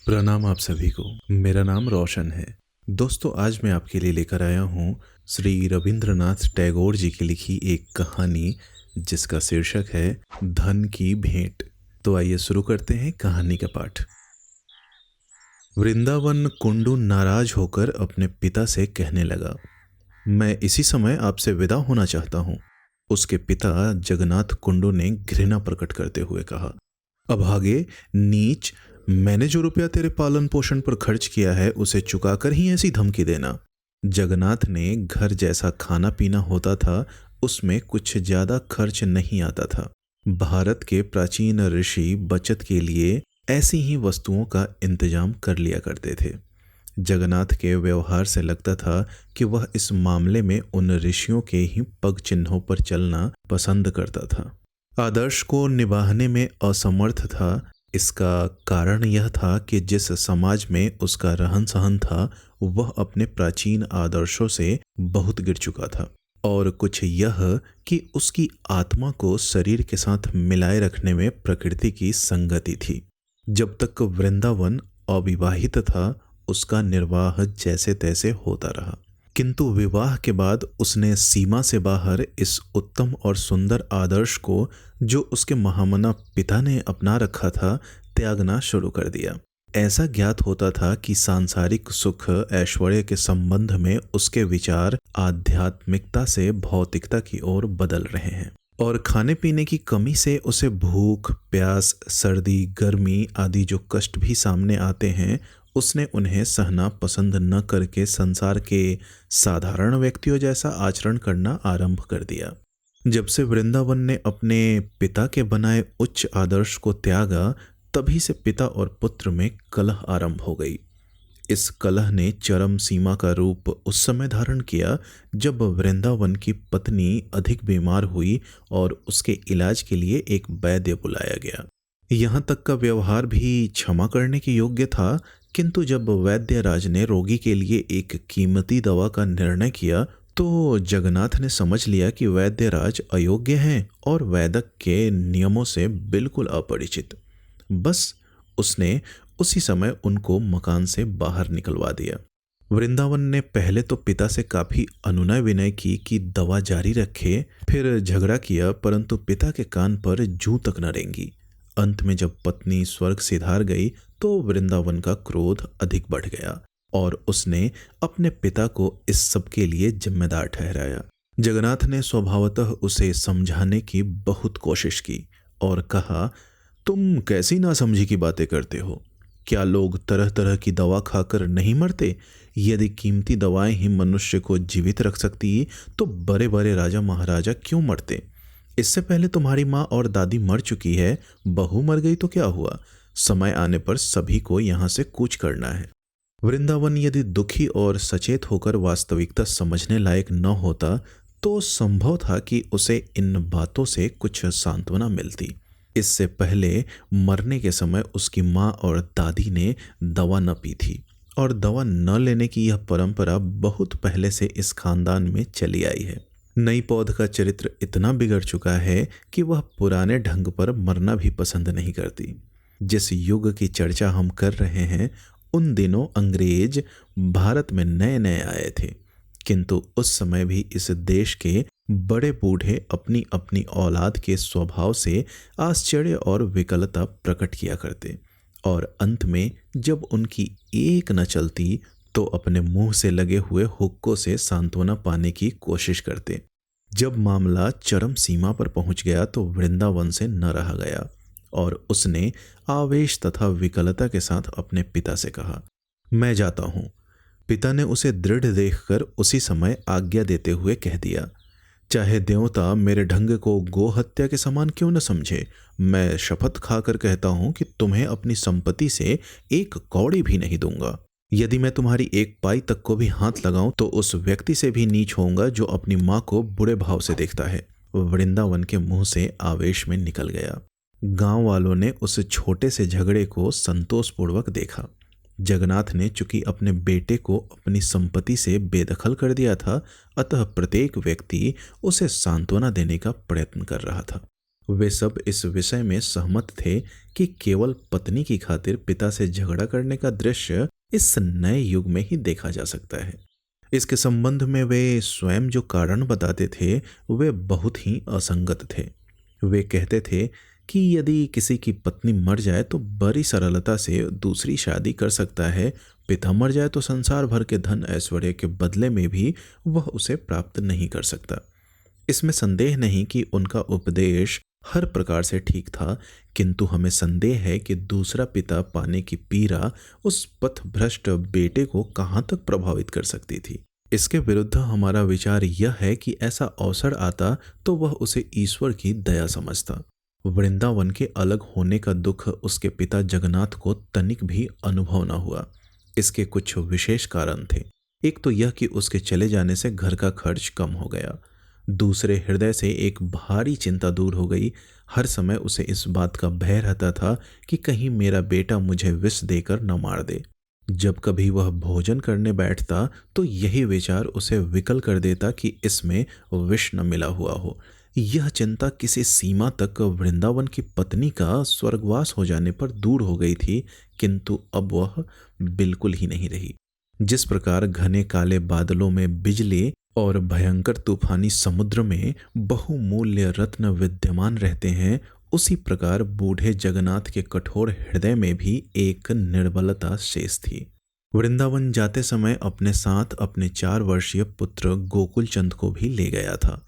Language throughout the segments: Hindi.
प्रणाम आप सभी को। मेरा नाम रोशन है। दोस्तों, आज मैं आपके लिए लेकर आया हूँ श्री रविंद्रनाथ टैगोर जी की लिखी एक कहानी जिसका शीर्षक है धन की भेंट। तो आइए शुरू करते हैं कहानी का पाठ। वृंदावन कुंडू नाराज होकर अपने पिता से कहने लगा, मैं इसी समय आपसे विदा होना चाहता हूँ। उसके पिता जगन्नाथ कुंडू ने घृणा प्रकट करते हुए कहा, अभागे, नीच, मैंने जो रुपया तेरे पालन पोषण पर खर्च किया है उसे चुकाकर ही ऐसी धमकी देना। जगन्नाथ ने घर जैसा खाना पीना होता था उसमें कुछ ज्यादा खर्च नहीं आता था। भारत के प्राचीन ऋषि बचत के लिए ऐसी ही वस्तुओं का इंतजाम कर लिया करते थे। जगन्नाथ के व्यवहार से लगता था कि वह इस मामले में उन ऋषियों के ही पग चिन्हों पर चलना पसंद करता था। आदर्श को निभाने में असमर्थ था। इसका कारण यह था कि जिस समाज में उसका रहन सहन था वह अपने प्राचीन आदर्शों से बहुत गिर चुका था, और कुछ यह कि उसकी आत्मा को शरीर के साथ मिलाए रखने में प्रकृति की संगति थी। जब तक वृंदावन अविवाहित था उसका निर्वाह जैसे तैसे होता रहा, किंतु विवाह के बाद उसने सीमा से बाहर इस उत्तम और सुंदर आदर्श को जो उसके महामना पिता ने अपना रखा था त्यागना शुरू कर दिया। ऐसा ज्ञात होता था कि सांसारिक सुख ऐश्वर्य के संबंध में उसके विचार आध्यात्मिकता से भौतिकता की ओर बदल रहे हैं, और खाने पीने की कमी से उसे भूख, प्यास, सर्दी, गर्मी आदि जो कष्ट भी सामने आते हैं उसने उन्हें सहना पसंद न करके संसार के साधारण व्यक्तियों जैसा आचरण करना आरंभ कर दिया। जब से वृंदावन ने अपने पिता के बनाए उच्च आदर्श को त्यागा तभी से पिता और पुत्र में कलह आरंभ हो गई। इस कलह ने चरम सीमा का रूप उस समय धारण किया जब वृंदावन की पत्नी अधिक बीमार हुई और उसके इलाज के लिए एक वैद्य बुलाया गया। यहाँ तक का व्यवहार भी क्षमा करने के योग्य था, किंतु जब वैद्य राज ने रोगी के लिए एक कीमती दवा का निर्णय किया तो जगन्नाथ ने समझ लिया कि वैद्य राज अयोग्य हैं और वैदक के नियमों से बिल्कुल अपरिचित। बस उसने उसी समय उनको मकान से बाहर निकलवा दिया। वृंदावन ने पहले तो पिता से काफी अनुनय विनय की कि दवा जारी रखे, फिर झगड़ा किया, परंतु पिता के कान पर जूं तक न रेंगी। अंत में जब पत्नी स्वर्ग सिधार गई तो वृंदावन का क्रोध अधिक बढ़ गया और उसने अपने पिता को इस सब के लिए जिम्मेदार ठहराया। जगन्नाथ ने स्वभावतः उसे समझाने की बहुत कोशिश की और कहा, तुम कैसी नासमझी की बातें करते हो? क्या लोग तरह तरह की दवा खाकर नहीं मरते? यदि कीमती दवाएं ही मनुष्य को जीवित रख सकती तो बड़े बड़े राजा महाराजा क्यों मरते? इससे पहले तुम्हारी माँ और दादी मर चुकी है, बहू मर गई तो क्या हुआ? समय आने पर सभी को यहाँ से कूच करना है। वृंदावन यदि दुखी और सचेत होकर वास्तविकता समझने लायक न होता तो संभव था कि उसे इन बातों से कुछ सांत्वना मिलती। इससे पहले मरने के समय उसकी माँ और दादी ने दवा न पी थी, और दवा न लेने की यह परंपरा बहुत पहले से इस खानदान में चली आई है। नई पौध का चरित्र इतना बिगड़ चुका है कि वह पुराने ढंग पर मरना भी पसंद नहीं करती। जिस युग की चर्चा हम कर रहे हैं उन दिनों अंग्रेज भारत में नए नए आए थे, किंतु उस समय भी इस देश के बड़े बूढ़े अपनी अपनी औलाद के स्वभाव से आश्चर्य और विकलता प्रकट किया करते, और अंत में जब उनकी एक न चलती तो अपने मुंह से लगे हुए हुक्कों से सांत्वना पाने की कोशिश करते। जब मामला चरम सीमा पर पहुंच गया तो वृंदावन से न रहा गया और उसने आवेश तथा विकलता के साथ अपने पिता से कहा, मैं जाता हूं। पिता ने उसे दृढ़ देखकर उसी समय आज्ञा देते हुए कह दिया, चाहे देवता मेरे ढंग को गो हत्या के समान क्यों न समझे, मैं शपथ खाकर कहता हूं कि तुम्हें अपनी संपत्ति से एक कौड़ी भी नहीं दूंगा। यदि मैं तुम्हारी एक पाई तक को भी हाथ लगाऊं तो उस व्यक्ति से भी नीच होऊंगा जो अपनी माँ को बुरे भाव से देखता है। वृंदावन के मुंह से आवेश में निकल गया। गांव वालों ने उस छोटे से झगड़े को संतोषपूर्वक देखा। जगन्नाथ ने चूंकि अपने बेटे को अपनी संपत्ति से बेदखल कर दिया था, अतः प्रत्येक व्यक्ति उसे सांत्वना देने का प्रयत्न कर रहा था। वे सब इस विषय में सहमत थे कि केवल पत्नी की खातिर पिता से झगड़ा करने का दृश्य इस नए युग में ही देखा जा सकता है। इसके संबंध में वे स्वयं जो कारण बताते थे वे बहुत ही असंगत थे। वे कहते थे कि यदि किसी की पत्नी मर जाए तो बड़ी सरलता से दूसरी शादी कर सकता है, पिता मर जाए तो संसार भर के धन ऐश्वर्य के बदले में भी वह उसे प्राप्त नहीं कर सकता। इसमें संदेह नहीं कि उनका उपदेश हर प्रकार से ठीक था, किंतु हमें संदेह है कि दूसरा पिता पाने की पीड़ा उस पथभ्रष्ट बेटे को कहाँ तक प्रभावित कर सकती थी। इसके विरुद्ध हमारा विचार यह है कि ऐसा अवसर आता तो वह उसे ईश्वर की दया समझता। वृंदावन के अलग होने का दुख उसके पिता जगन्नाथ को तनिक भी अनुभव न हुआ। इसके कुछ विशेष कारण थे। एक तो यह कि उसके चले जाने से घर का खर्च कम हो गया। दूसरे, हृदय से एक भारी चिंता दूर हो गई। हर समय उसे इस बात का भय रहता था कि कहीं मेरा बेटा मुझे विष देकर न मार दे। जब कभी वह भोजन करने बैठता तो यही विचार उसे विकल कर देता कि इसमें विष न मिला हुआ हो। यह चिंता किसी सीमा तक वृंदावन की पत्नी का स्वर्गवास हो जाने पर दूर हो गई थी, किंतु अब वह बिल्कुल ही नहीं रही। जिस प्रकार घने काले बादलों में बिजली और भयंकर तूफानी समुद्र में बहुमूल्य रत्न विद्यमान रहते हैं, उसी प्रकार बूढ़े जगन्नाथ के कठोर हृदय में भी एक निर्बलता शेष थी। वृंदावन जाते समय अपने साथ अपने 4 वर्षीय पुत्र गोकुल चंद को भी ले गया था।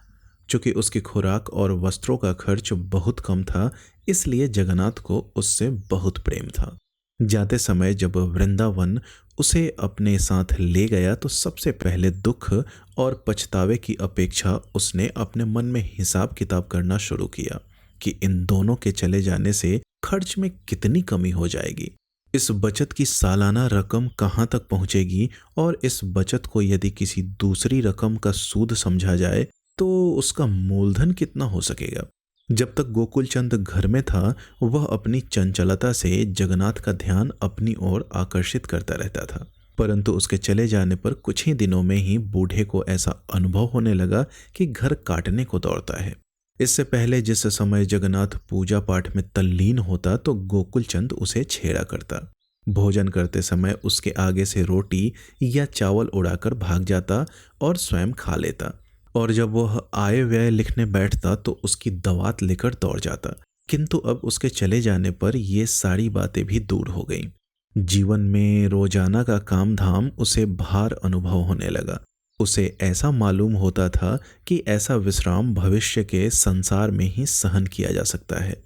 चूंकि उसकी खुराक और वस्त्रों का खर्च बहुत कम था, इसलिए जगन्नाथ को उससे बहुत प्रेम था। जाते समय जब वृंदावन उसे अपने साथ ले गया तो सबसे पहले दुख और पछतावे की अपेक्षा उसने अपने मन में हिसाब किताब करना शुरू किया कि इन दोनों के चले जाने से खर्च में कितनी कमी हो जाएगी, इस बचत की सालाना रकम कहाँ तक पहुँचेगी, और इस बचत को यदि किसी दूसरी रकम का सूद समझा जाए तो उसका मूलधन कितना हो सकेगा। जब तक गोकुलचंद घर में था वह अपनी चंचलता से जगन्नाथ का ध्यान अपनी ओर आकर्षित करता रहता था, परंतु उसके चले जाने पर कुछ ही दिनों में ही बूढ़े को ऐसा अनुभव होने लगा कि घर काटने को दौड़ता है। इससे पहले जिस समय जगन्नाथ पूजा पाठ में तल्लीन होता तो गोकुलचंद उसे छेड़ा करता। भोजन करते समय उसके आगे से रोटी या चावल उड़ाकर भाग जाता और स्वयं खा लेता, और जब वह आय व्यय लिखने बैठता तो उसकी दवात लेकर दौड़ जाता। किंतु अब उसके चले जाने पर ये सारी बातें भी दूर हो गईं। जीवन में रोजाना का काम धाम उसे भार अनुभव होने लगा। उसे ऐसा मालूम होता था कि ऐसा विश्राम भविष्य के संसार में ही सहन किया जा सकता है।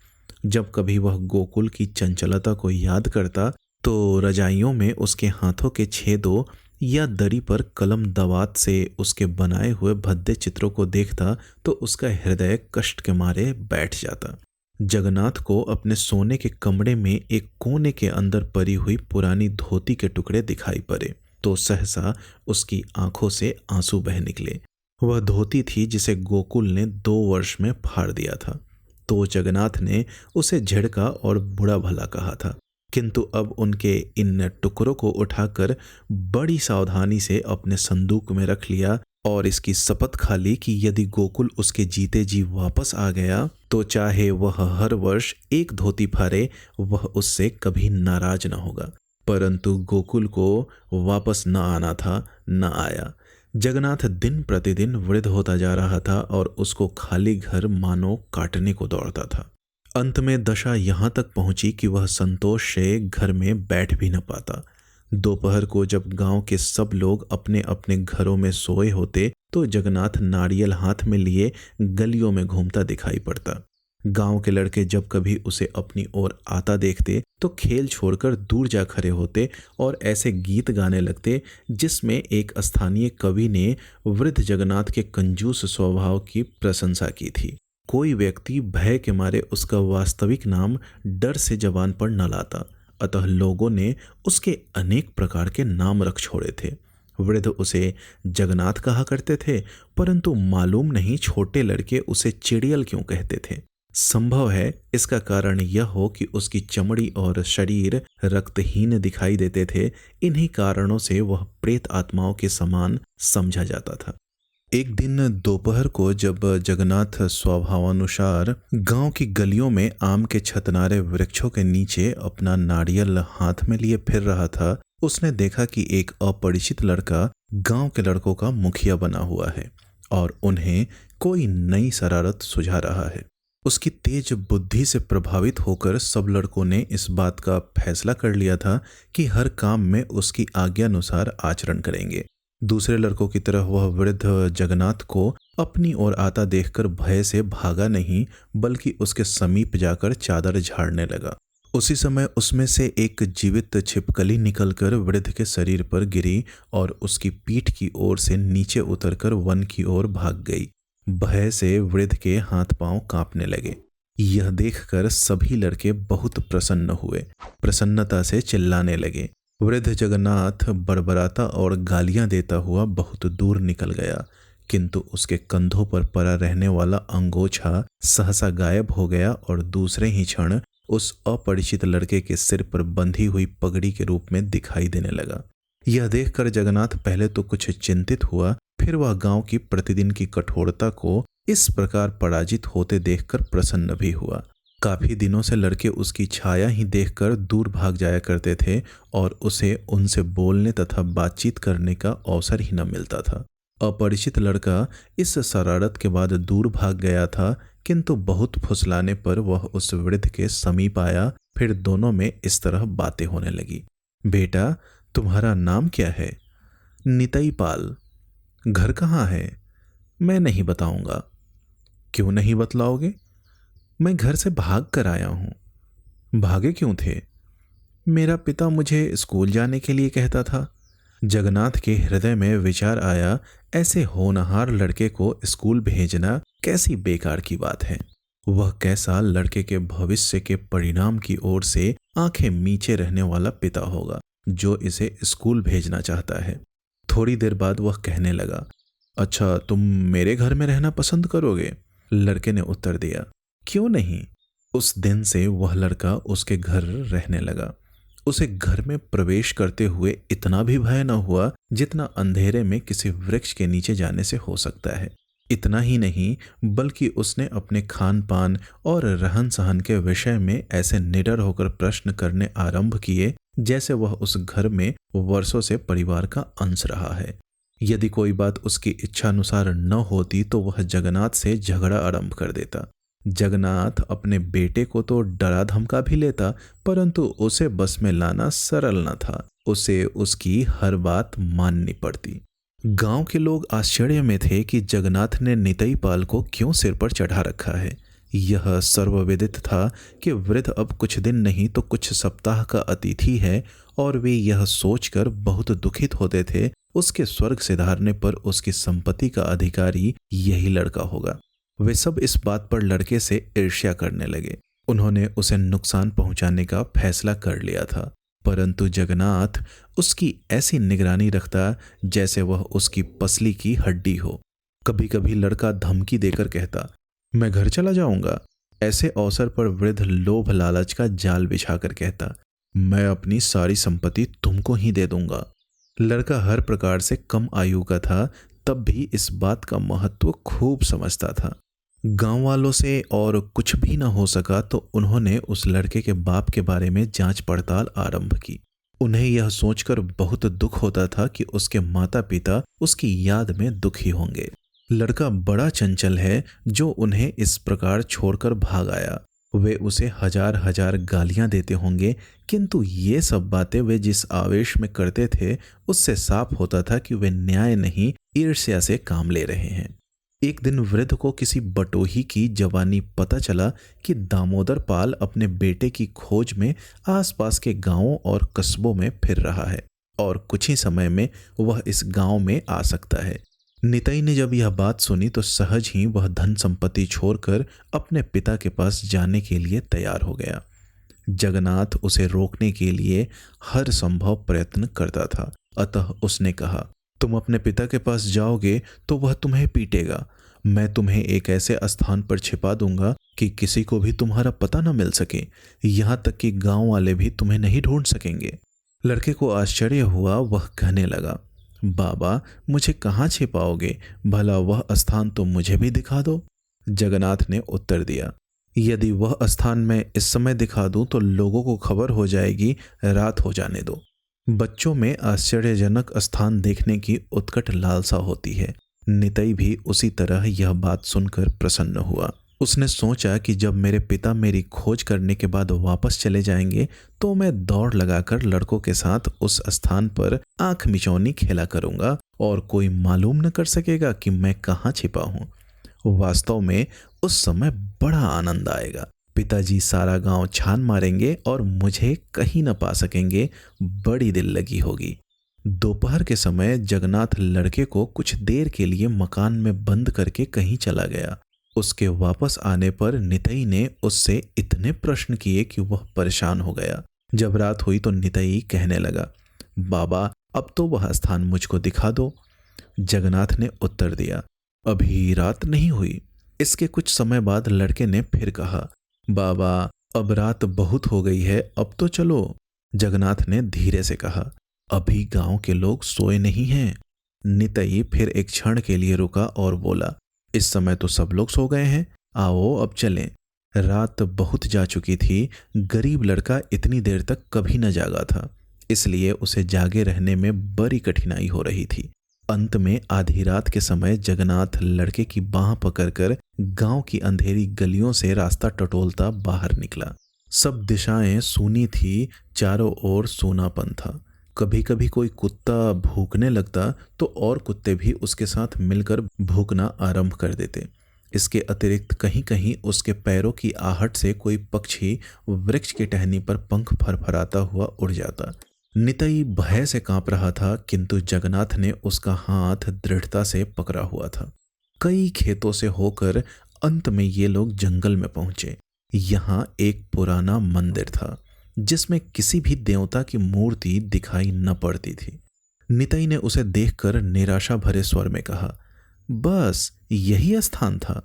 जब कभी वह गोकुल की चंचलता को याद करता तो रजाइयों में उसके हाथों के छेदों या दरी पर कलम दवात से उसके बनाए हुए भद्दे चित्रों को देखता तो उसका हृदय कष्ट के मारे बैठ जाता। जगन्नाथ को अपने सोने के कमरे में एक कोने के अंदर पड़ी हुई पुरानी धोती के टुकड़े दिखाई पड़े तो सहसा उसकी आंखों से आंसू बह निकले। वह धोती थी जिसे गोकुल ने 2 वर्ष में फाड़ दिया था। तो जगन्नाथ ने उसे झिड़का और बुरा भला कहा था, किंतु अब उनके इन टुकड़ों को उठाकर बड़ी सावधानी से अपने संदूक में रख लिया और इसकी शपथ खा ली कि यदि गोकुल उसके जीते जी वापस आ गया तो चाहे वह हर वर्ष एक धोती फाड़े, वह उससे कभी नाराज न होगा। परंतु गोकुल को वापस न आना था, न आया। जगन्नाथ दिन प्रतिदिन वृद्ध होता जा रहा था और उसको खाली घर मानो काटने को दौड़ता था। अंत में दशा यहाँ तक पहुंची कि वह संतोष से घर में बैठ भी न पाता। दोपहर को जब गांव के सब लोग अपने अपने घरों में सोए होते तो जगन्नाथ नारियल हाथ में लिए गलियों में घूमता दिखाई पड़ता। गांव के लड़के जब कभी उसे अपनी ओर आता देखते तो खेल छोड़कर दूर जा खड़े होते और ऐसे गीत गाने लगते जिसमें एक स्थानीय कवि ने वृद्ध जगन्नाथ के कंजूस स्वभाव की प्रशंसा की थी। कोई व्यक्ति भय के मारे उसका वास्तविक नाम डर से जबान पर न लाता, अतः लोगों ने उसके अनेक प्रकार के नाम रख छोड़े थे। वृद्ध उसे जगन्नाथ कहा करते थे, परंतु मालूम नहीं छोटे लड़के उसे चिड़ियल क्यों कहते थे। संभव है इसका कारण यह हो कि उसकी चमड़ी और शरीर रक्तहीन दिखाई देते थे। इन्हीं कारणों से वह प्रेत आत्माओं के समान समझा जाता था। एक दिन दोपहर को जब जगन्नाथ स्वभावानुसार गांव की गलियों में आम के छतनारे वृक्षों के नीचे अपना नारियल हाथ में लिए फिर रहा था, उसने देखा कि एक अपरिचित लड़का गांव के लड़कों का मुखिया बना हुआ है और उन्हें कोई नई शरारत सुझा रहा है। उसकी तेज बुद्धि से प्रभावित होकर सब लड़कों ने इस बात का फैसला कर लिया था कि हर काम में उसकी आज्ञानुसार आचरण करेंगे। दूसरे लड़कों की तरह वह वृद्ध जगन्नाथ को अपनी ओर आता देखकर भय से भागा नहीं, बल्कि उसके समीप जाकर चादर झाड़ने लगा। उसी समय उसमें से एक जीवित छिपकली निकलकर वृद्ध के शरीर पर गिरी और उसकी पीठ की ओर से नीचे उतरकर वन की ओर भाग गई। भय से वृद्ध के हाथ पांव कांपने लगे। यह देखकर सभी लड़के बहुत प्रसन्न हुए, प्रसन्नता से चिल्लाने लगे। वृद्ध जगन्नाथ बड़बड़ाता और गालियां देता हुआ बहुत दूर निकल गया, किंतु उसके कंधों पर पड़ा रहने वाला अंगोछा सहसा गायब हो गया और दूसरे ही क्षण उस अपरिचित लड़के के सिर पर बंधी हुई पगड़ी के रूप में दिखाई देने लगा। यह देखकर जगन्नाथ पहले तो कुछ चिंतित हुआ, फिर वह गांव की प्रतिदिन की कठोरता को इस प्रकार पराजित होते देखकर प्रसन्न भी हुआ। काफी दिनों से लड़के उसकी छाया ही देखकर दूर भाग जाया करते थे और उसे उनसे बोलने तथा बातचीत करने का अवसर ही न मिलता था। अपरिचित लड़का इस शरारत के बाद दूर भाग गया था, किंतु बहुत फुसलाने पर वह उस वृद्ध के समीप आया। फिर दोनों में इस तरह बातें होने लगी। बेटा, तुम्हारा नाम क्या है? नितई पाल। घर कहाँ है? मैं नहीं बताऊंगा। क्यों नहीं बतलाओगे? मैं घर से भाग कर आया हूं। भागे क्यों थे? मेरा पिता मुझे स्कूल जाने के लिए कहता था। जगन्नाथ के हृदय में विचार आया, ऐसे होनहार लड़के को स्कूल भेजना कैसी बेकार की बात है। वह कैसा लड़के के भविष्य के परिणाम की ओर से आंखें मीचे रहने वाला पिता होगा जो इसे स्कूल भेजना चाहता है। थोड़ी देर बाद वह कहने लगा, अच्छा, तुम मेरे घर में रहना पसंद करोगे? लड़के ने उत्तर दिया, क्यों नहीं। उस दिन से वह लड़का उसके घर रहने लगा। उसे घर में प्रवेश करते हुए इतना भी भय न हुआ जितना अंधेरे में किसी वृक्ष के नीचे जाने से हो सकता है। इतना ही नहीं, बल्कि उसने अपने खान पान और रहन सहन के विषय में ऐसे निडर होकर प्रश्न करने आरंभ किए जैसे वह उस घर में वर्षों से परिवार का अंश रहा है। यदि कोई बात उसकी इच्छानुसार न होती तो वह जगन्नाथ से झगड़ा आरंभ कर देता। जगन्नाथ अपने बेटे को तो डरा धमका भी लेता, परंतु उसे बस में लाना सरल न था। उसे उसकी हर बात माननी पड़ती। गांव के लोग आश्चर्य में थे कि जगन्नाथ ने नितई पाल को क्यों सिर पर चढ़ा रखा है। यह सर्वविदित था कि वृद्ध अब कुछ दिन नहीं तो कुछ सप्ताह का अतिथि है और वे यह सोचकर बहुत दुखित होते थे उसके स्वर्ग सिधारने पर उसकी संपत्ति का अधिकारी यही लड़का होगा। वे सब इस बात पर लड़के से ईर्ष्या करने लगे। उन्होंने उसे नुकसान पहुंचाने का फैसला कर लिया था, परंतु जगन्नाथ उसकी ऐसी निगरानी रखता जैसे वह उसकी पसली की हड्डी हो। कभी कभी लड़का धमकी देकर कहता, मैं घर चला जाऊंगा। ऐसे अवसर पर वृद्ध लोभ लालच का जाल बिछाकर कहता, मैं अपनी सारी संपत्ति तुमको ही दे दूंगा। लड़का हर प्रकार से कम आयु का था, तब भी इस बात का महत्व खूब समझता था। गांव वालों से और कुछ भी न हो सका तो उन्होंने उस लड़के के बाप के बारे में जांच पड़ताल आरंभ की। उन्हें यह सोचकर बहुत दुख होता था कि उसके माता पिता उसकी याद में दुखी होंगे। लड़का बड़ा चंचल है जो उन्हें इस प्रकार छोड़कर भाग आया। वे उसे हजार हजार गालियां देते होंगे, किंतु ये सब बातें वे जिस आवेश में करते थे उससे साफ होता था कि वे न्याय नहीं ईर्ष्या से काम ले रहे हैं। एक दिन वृद्ध को किसी बटोही की जवानी पता चला कि दामोदर पाल अपने बेटे की खोज में आसपास के गांवों और कस्बों में फिर रहा है और कुछ ही समय में वह इस गांव में आ सकता है। नितई ने जब यह बात सुनी तो सहज ही वह धन संपत्ति छोड़कर अपने पिता के पास जाने के लिए तैयार हो गया। जगन्नाथ उसे रोकने के लिए हर संभव प्रयत्न करता था, अतः उसने कहा, तुम अपने पिता के पास जाओगे तो वह तुम्हें पीटेगा। मैं तुम्हें एक ऐसे स्थान पर छिपा दूंगा कि किसी को भी तुम्हारा पता न मिल सके, यहाँ तक कि गांव वाले भी तुम्हें नहीं ढूंढ सकेंगे। लड़के को आश्चर्य हुआ। वह कहने लगा, बाबा, मुझे कहाँ छिपाओगे? भला वह स्थान तो मुझे भी दिखा दो। जगन्नाथ ने उत्तर दिया, यदि वह स्थान मैं इस समय दिखा दूं तो लोगों को खबर हो जाएगी, रात हो जाने दो। बच्चों में आश्चर्यजनक स्थान देखने की उत्कट लालसा होती है। नितई भी उसी तरह यह बात सुनकर प्रसन्न हुआ। उसने सोचा कि जब मेरे पिता मेरी खोज करने के बाद वापस चले जाएंगे तो मैं दौड़ लगाकर लड़कों के साथ उस स्थान पर आंख मिचौनी खेला करूंगा और कोई मालूम न कर सकेगा कि मैं कहाँ छिपा हूँ। वास्तव में उस समय बड़ा आनंद आएगा। पिताजी सारा गांव छान मारेंगे और मुझे कहीं न पा सकेंगे। बड़ी दिल लगी होगी। दोपहर के समय जगन्नाथ लड़के को कुछ देर के लिए मकान में बंद करके कहीं चला गया। उसके वापस आने पर नितई ने उससे इतने प्रश्न किए कि वह परेशान हो गया। जब रात हुई तो नितई कहने लगा, बाबा, अब तो वह स्थान मुझको दिखा दो। जगन्नाथ ने उत्तर दिया, अभी रात नहीं हुई। इसके कुछ समय बाद लड़के ने फिर कहा, बाबा, अब रात बहुत हो गई है, अब तो चलो। जगन्नाथ ने धीरे से कहा, अभी गांव के लोग सोए नहीं हैं। नितई फिर एक क्षण के लिए रुका और बोला, इस समय तो सब लोग सो गए हैं, आओ अब चलें। रात बहुत जा चुकी थी। गरीब लड़का इतनी देर तक कभी न जागा था, इसलिए उसे जागे रहने में बड़ी कठिनाई हो रही थी। अंत में आधी रात के समय जगन्नाथ लड़के की बांह पकड़कर गांव की अंधेरी गलियों से रास्ता टटोलता बाहर निकला। सब दिशाएं सूनी थी, चारों ओर सूनापन था। कभी कभी कोई कुत्ता भूकने लगता तो और कुत्ते भी उसके साथ मिलकर भूकना आरंभ कर देते। इसके अतिरिक्त कहीं कहीं उसके पैरों की आहट से कोई पक्षी वृक्ष की टहनी पर पंख फरफराता हुआ उड़ जाता। नितई भय से कांप रहा था, किंतु जगन्नाथ ने उसका हाथ दृढ़ता से पकड़ा हुआ था। कई खेतों से होकर अंत में ये लोग जंगल में पहुंचे। यहाँ एक पुराना मंदिर था जिसमें किसी भी देवता की मूर्ति दिखाई न पड़ती थी। नितई ने उसे देखकर निराशा भरे स्वर में कहा, बस यही स्थान था।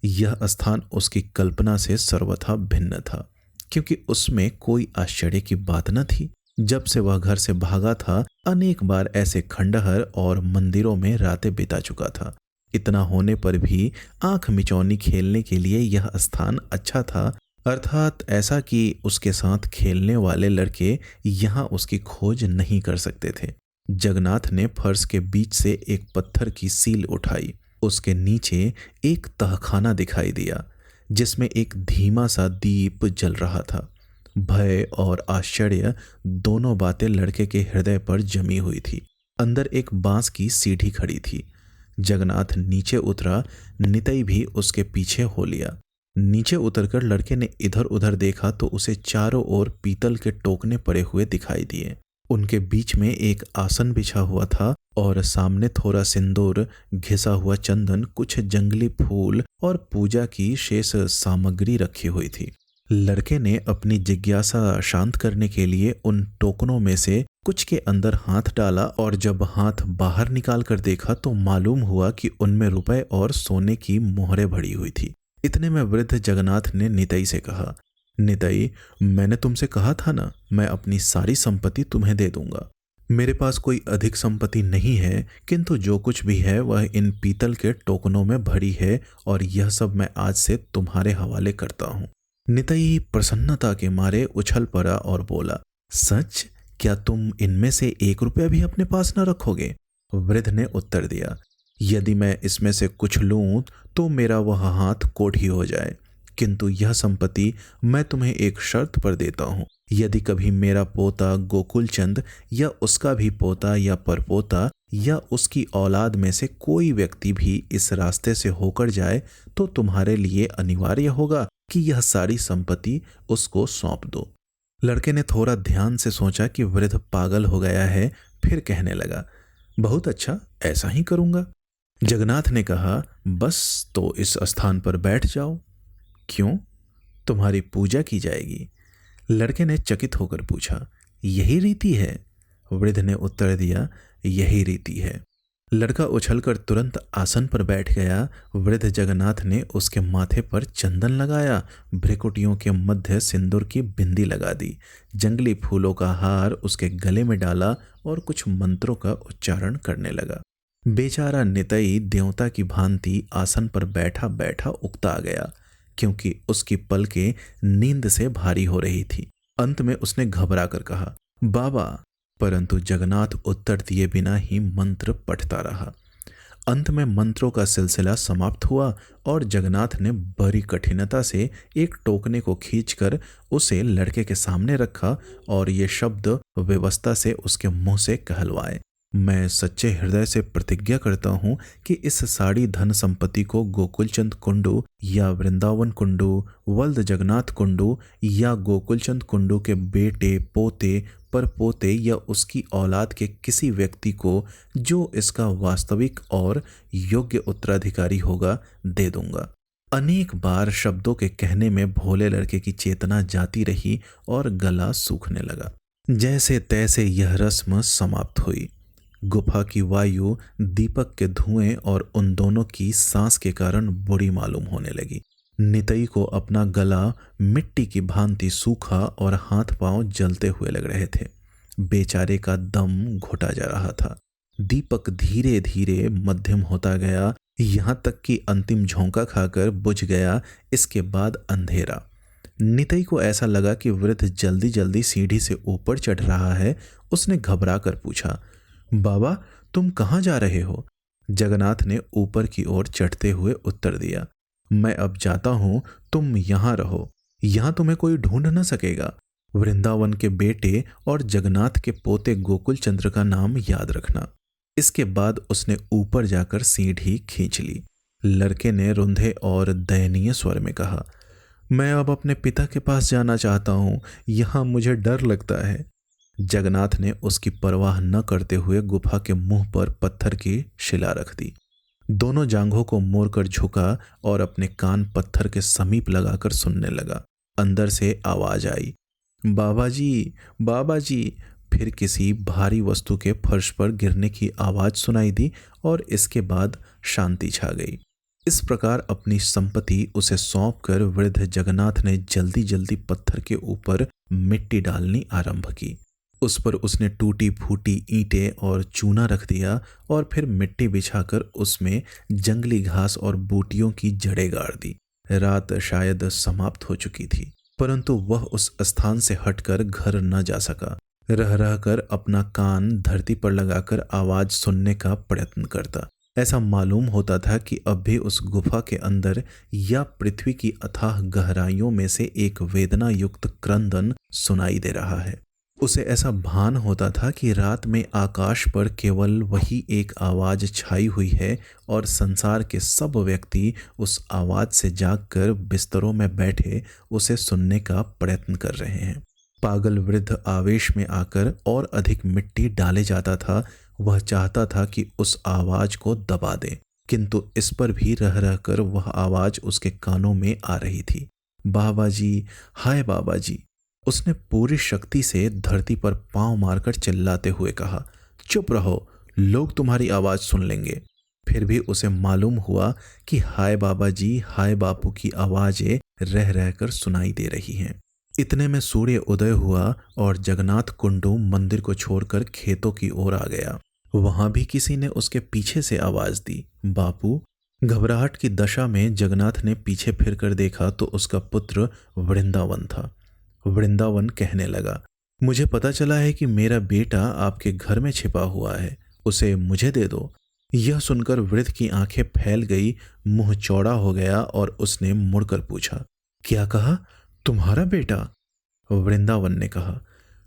यह स्थान उसकी कल्पना से सर्वथा भिन्न था, क्योंकि उसमें कोई आश्चर्य की बात न थी। जब से वह घर से भागा था, अनेक बार ऐसे खंडहर और मंदिरों में रातें बिता चुका था। इतना होने पर भी आंख मिचौनी खेलने के लिए यह स्थान अच्छा था, अर्थात ऐसा कि उसके साथ खेलने वाले लड़के यहाँ उसकी खोज नहीं कर सकते थे। जगन्नाथ ने फर्श के बीच से एक पत्थर की सील उठाई। उसके नीचे एक तहखाना दिखाई दिया जिसमें एक धीमा सा दीप जल रहा था। भय और आश्चर्य दोनों बातें लड़के के हृदय पर जमी हुई थी। अंदर एक बांस की सीढ़ी खड़ी थी। जगन्नाथ नीचे उतरा, नितई भी उसके पीछे हो लिया। नीचे उतरकर लड़के ने इधर उधर देखा तो उसे चारों ओर पीतल के टोकने पड़े हुए दिखाई दिए। उनके बीच में एक आसन बिछा हुआ था और सामने थोड़ा सिंदूर, घिसा हुआ चंदन, कुछ जंगली फूल और पूजा की शेष सामग्री रखी हुई थी। लड़के ने अपनी जिज्ञासा शांत करने के लिए उन टोकनों में से कुछ के अंदर हाथ डाला और जब हाथ बाहर निकाल कर देखा तो मालूम हुआ कि उनमें रुपए और सोने की मोहरें भरी हुई थी। इतने में वृद्ध जगन्नाथ ने नितई से कहा, नितई, मैंने तुमसे कहा था ना, मैं अपनी सारी संपत्ति तुम्हें दे दूंगा। मेरे पास कोई अधिक संपत्ति नहीं है, किंतु जो कुछ भी है वह इन पीतल के टोकनों में भरी है और यह सब मैं आज से तुम्हारे हवाले करता हूँ। नितई प्रसन्नता के मारे उछल पड़ा और बोला, सच? क्या तुम इनमें से 1 रुपया भी अपने पास न रखोगे? वृद्ध ने उत्तर दिया, यदि मैं इसमें से कुछ लूं तो मेरा वह हाथ कोढ़ी हो जाए, किंतु यह संपत्ति मैं तुम्हें एक शर्त पर देता हूँ। यदि कभी मेरा पोता गोकुलचंद या उसका भी पोता या परपोता या उसकी औलाद में से कोई व्यक्ति भी इस रास्ते से होकर जाए तो तुम्हारे लिए अनिवार्य होगा कि यह सारी संपत्ति उसको सौंप दो। लड़के ने थोड़ा ध्यान से सोचा कि वृद्ध पागल हो गया है, फिर कहने लगा, बहुत अच्छा, ऐसा ही करूंगा। जगन्नाथ ने कहा, बस तो इस स्थान पर बैठ जाओ। क्यों? तुम्हारी पूजा की जाएगी। लड़के ने चकित होकर पूछा, यही रीति है? वृद्ध ने उत्तर दिया, यही रीति है। लड़का उछलकर तुरंत आसन पर बैठ गया। वृद्ध जगन्नाथ ने उसके माथे पर चंदन लगाया, भ्रिकुटियों के मध्य सिंदूर की बिंदी लगा दी, जंगली फूलों का हार उसके गले में डाला और कुछ मंत्रों का उच्चारण करने लगा। बेचारा नितई देवता की भांति आसन पर बैठा बैठा उकता गया, क्योंकि उसकी पलकें नींद से भारी हो रही थी। अंत में उसने घबरा कर कहा, बाबा। परंतु जगन्नाथ उत्तर दिए बिना ही मंत्र पढ़ता रहा। अंत में मंत्रों का सिलसिला समाप्त हुआ और जगन्नाथ ने बड़ी कठिनता से एक टोकने को खींचकर उसे लड़के के सामने रखा और ये शब्द व्यवस्था से उसके मुंह से कहलवाए, मैं सच्चे हृदय से प्रतिज्ञा करता हूँ कि इस सारी धन संपत्ति को गोकुलचंद कुंडू या वृंदावन कुंडू, वल्द जगन्नाथ कुंडू या गोकुलचंद कुंडू के बेटे, पोते, परपोते या उसकी औलाद के किसी व्यक्ति को जो इसका वास्तविक और योग्य उत्तराधिकारी होगा दे दूंगा। अनेक बार शब्दों के कहने में भोले लड़के की चेतना जाती रही और गला सूखने लगा। जैसे तैसे यह रस्म समाप्त हुई। गुफा की वायु दीपक के धुएं और उन दोनों की सांस के कारण बुरी मालूम होने लगी। नितई को अपना गला मिट्टी की भांति सूखा और हाथ पांव जलते हुए लग रहे थे। बेचारे का दम घुटा जा रहा था। दीपक धीरे धीरे मध्यम होता गया, यहाँ तक कि अंतिम झोंका खाकर बुझ गया। इसके बाद अंधेरा। नितई को ऐसा लगा कि वृद्ध जल्दी जल्दी सीढ़ी से ऊपर चढ़ रहा है। उसने घबरा कर पूछा, बाबा तुम कहाँ जा रहे हो? जगन्नाथ ने ऊपर की ओर चढ़ते हुए उत्तर दिया, मैं अब जाता हूँ, तुम यहाँ रहो, यहाँ तुम्हें कोई ढूंढ न सकेगा। वृंदावन के बेटे और जगन्नाथ के पोते गोकुल चंद्र का नाम याद रखना। इसके बाद उसने ऊपर जाकर सीढ़ी खींच ली। लड़के ने रुंधे और दयनीय स्वर में कहा, मैं अब अपने पिता के पास जाना चाहता हूँ, यहाँ मुझे डर लगता है। जगन्नाथ ने उसकी परवाह न करते हुए गुफा के मुंह पर पत्थर की शिला रख दी। दोनों जांघों को मोड़कर झुका और अपने कान पत्थर के समीप लगाकर सुनने लगा। अंदर से आवाज आई, बाबा जी, बाबा जी। फिर किसी भारी वस्तु के फर्श पर गिरने की आवाज सुनाई दी और इसके बाद शांति छा गई। इस प्रकार अपनी संपत्ति उसे सौंपकर वृद्ध जगन्नाथ ने जल्दी जल्दी पत्थर के ऊपर मिट्टी डालनी आरंभ की। उस पर उसने टूटी फूटी ईंटें और चूना रख दिया और फिर मिट्टी बिछाकर उसमें जंगली घास और बूटियों की जड़ें गाड़ दी। रात शायद समाप्त हो चुकी थी, परंतु वह उस स्थान से हटकर घर न जा सका। रह रह कर अपना कान धरती पर लगाकर आवाज सुनने का प्रयत्न करता। ऐसा मालूम होता था कि अब भी उस गुफा के अंदर या पृथ्वी की अथाह गहराइयों में से एक वेदना युक्त क्रंदन सुनाई दे रहा है। उसे ऐसा भान होता था कि रात में आकाश पर केवल वही एक आवाज छाई हुई है और संसार के सब व्यक्ति उस आवाज से जागकर बिस्तरों में बैठे उसे सुनने का प्रयत्न कर रहे हैं। पागल वृद्ध आवेश में आकर और अधिक मिट्टी डाले जाता था। वह चाहता था कि उस आवाज को दबा दे, किंतु इस पर भी रह रहकर वह आवाज उसके कानों में आ रही थी। बाबा जी, हाय बाबा जी। उसने पूरी शक्ति से धरती पर पांव मारकर चिल्लाते हुए कहा, चुप रहो, लोग तुम्हारी आवाज सुन लेंगे। फिर भी उसे मालूम हुआ कि हाय बाबा जी, हाय बापू की आवाजें रह रहकर सुनाई दे रही हैं। इतने में सूर्य उदय हुआ और जगन्नाथ कुंडू मंदिर को छोड़कर खेतों की ओर आ गया। वहां भी किसी ने उसके पीछे से आवाज दी, बापू। घबराहट की दशा में जगन्नाथ ने पीछे फिरकर देखा तो उसका पुत्र वृंदावन था। वृंदावन कहने लगा, मुझे पता चला है कि मेरा बेटा आपके घर में छिपा हुआ है, उसे मुझे दे दो। यह सुनकर वृद्ध की आंखें फैल गई, मुंह चौड़ा हो गया और उसने मुड़कर पूछा, क्या कहा, तुम्हारा बेटा? वृंदावन ने कहा,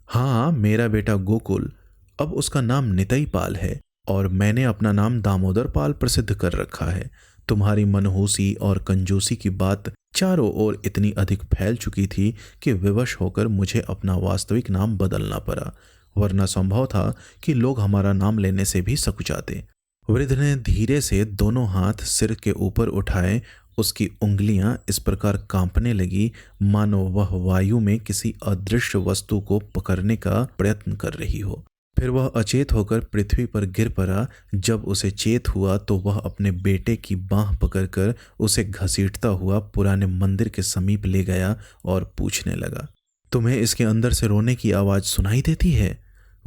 हाँ, मेरा बेटा गोकुल। अब उसका नाम नितई पाल है और मैंने अपना नाम दामोदर पाल प्रसिद्ध कर रखा है। तुम्हारी मनहूसी और कंजूसी की बात चारों ओर इतनी अधिक फैल चुकी थी कि विवश होकर मुझे अपना वास्तविक नाम बदलना पड़ा, वरना संभव था कि लोग हमारा नाम लेने से भी सकुचाते। वृद्ध ने धीरे से दोनों हाथ सिर के ऊपर उठाए। उसकी उंगलियां इस प्रकार कांपने लगी मानो वह वायु में किसी अदृश्य वस्तु को पकड़ने का प्रयत्न कर रही हो। फिर वह अचेत होकर पृथ्वी पर गिर पड़ा। जब उसे चेत हुआ तो वह अपने बेटे की बाँह पकड़कर उसे घसीटता हुआ पुराने मंदिर के समीप ले गया और पूछने लगा, तुम्हें इसके अंदर से रोने की आवाज सुनाई देती है?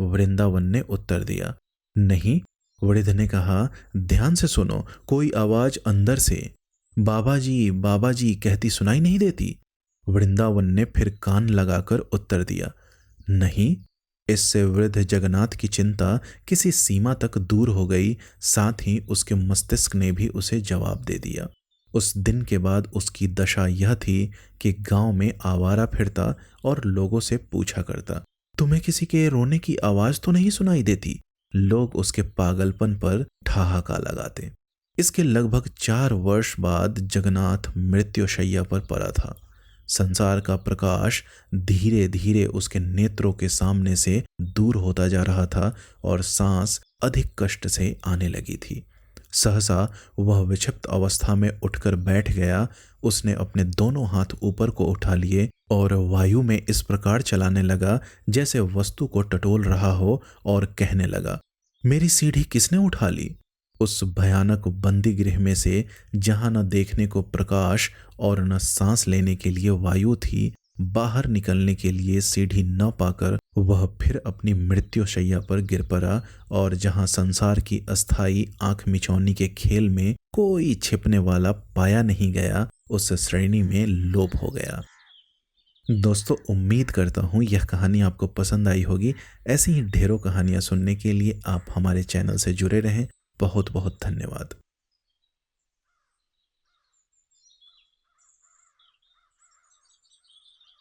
वृंदावन ने उत्तर दिया, नहीं। वृद्ध ने कहा, ध्यान से सुनो, कोई आवाज अंदर से बाबा जी कहती सुनाई नहीं देती। वृंदावन ने फिर कान लगाकर उत्तर दिया, नहीं। इससे वृद्ध जगन्नाथ की चिंता किसी सीमा तक दूर हो गई। साथ ही उसके मस्तिष्क ने भी उसे जवाब दे दिया। उस दिन के बाद उसकी दशा यह थी कि गांव में आवारा फिरता और लोगों से पूछा करता, तुम्हें किसी के रोने की आवाज तो नहीं सुनाई देती? लोग उसके पागलपन पर ठहाका लगाते। इसके लगभग 4 वर्ष बाद जगन्नाथ मृत्युशैया पर पड़ा था। संसार का प्रकाश धीरे धीरे उसके नेत्रों के सामने से दूर होता जा रहा था और सांस अधिक कष्ट से आने लगी थी। सहसा वह विक्षिप्त अवस्था में उठकर बैठ गया। उसने अपने दोनों हाथ ऊपर को उठा लिए और वायु में इस प्रकार चलाने लगा जैसे वस्तु को टटोल रहा हो और कहने लगा, मेरी सीढ़ी किसने उठा ली? उस भयानक बंदी गृह में से जहां न देखने को प्रकाश और न सांस लेने के लिए वायु थी, बाहर निकलने के लिए सीढ़ी न पाकर वह फिर अपनी मृत्युशैया पर गिर पड़ा और जहां संसार की अस्थाई आंख मिचौनी के खेल में कोई छिपने वाला पाया नहीं गया, उस श्रेणी में लोप हो गया। दोस्तों, उम्मीद करता हूँ यह कहानी आपको पसंद आई होगी। ऐसी ही ढेरों कहानियाँ सुनने के लिए आप हमारे चैनल से जुड़े रहें। बहुत बहुत धन्यवाद।